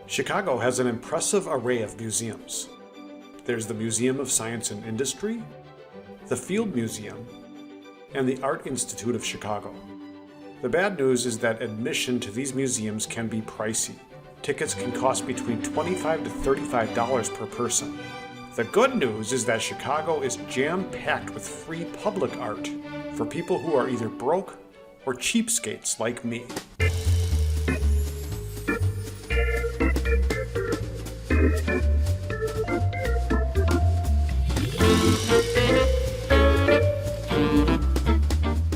Chicago has an impressive array of museums. There's the Museum of Science and Industry, the Field Museum, and the Art Institute of Chicago. The bad news is that admission to these museums can be pricey. Tickets can cost between $25 to $35 per person. The good news is that Chicago is jam-packed with free public art for people who are either broke or cheapskates like me.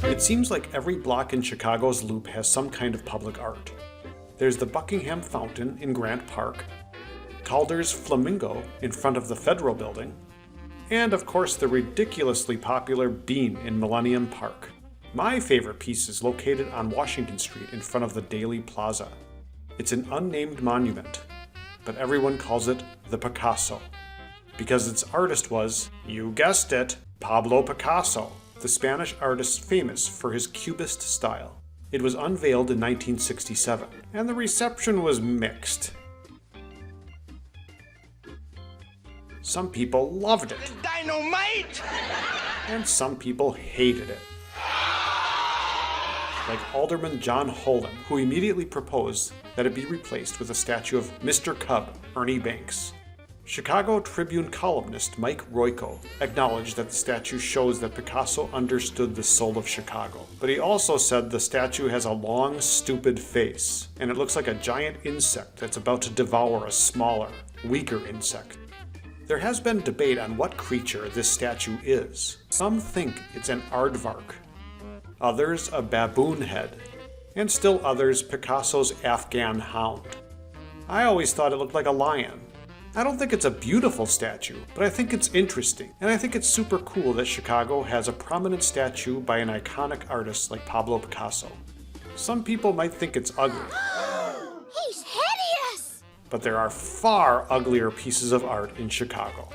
It seems like every block in Chicago's loop has some kind of public art. There's the Buckingham Fountain in Grant Park, Calder's Flamingo in front of the Federal Building, and of course the ridiculously popular Bean in Millennium Park. My favorite piece is located on Washington Street in front of the Daley Plaza. It's an unnamed monument, but everyone calls it the Picasso, because its artist was, you guessed it, Pablo Picasso, the Spanish artist famous for his Cubist style. It was unveiled in 1967, and the reception was mixed. Some people loved it. Dynamite! And some people hated it. Like Alderman John Hoellen, who immediately proposed that it be replaced with a statue of Mr. Cub, Ernie Banks. Chicago Tribune columnist Mike Royko acknowledged that the statue shows that Picasso understood the soul of Chicago, but he also said the statue has a long, stupid face, and it looks like a giant insect that's about to devour a smaller, weaker insect. There has been debate on what creature this statue is. Some think it's an aardvark, others a baboon head, and still others Picasso's Afghan hound. I always thought it looked like a lion. I don't think it's a beautiful statue, but I think it's interesting, and I think it's super cool that Chicago has a prominent statue by an iconic artist like Pablo Picasso. Some people might think it's ugly. He's hideous! But there are far uglier pieces of art in Chicago.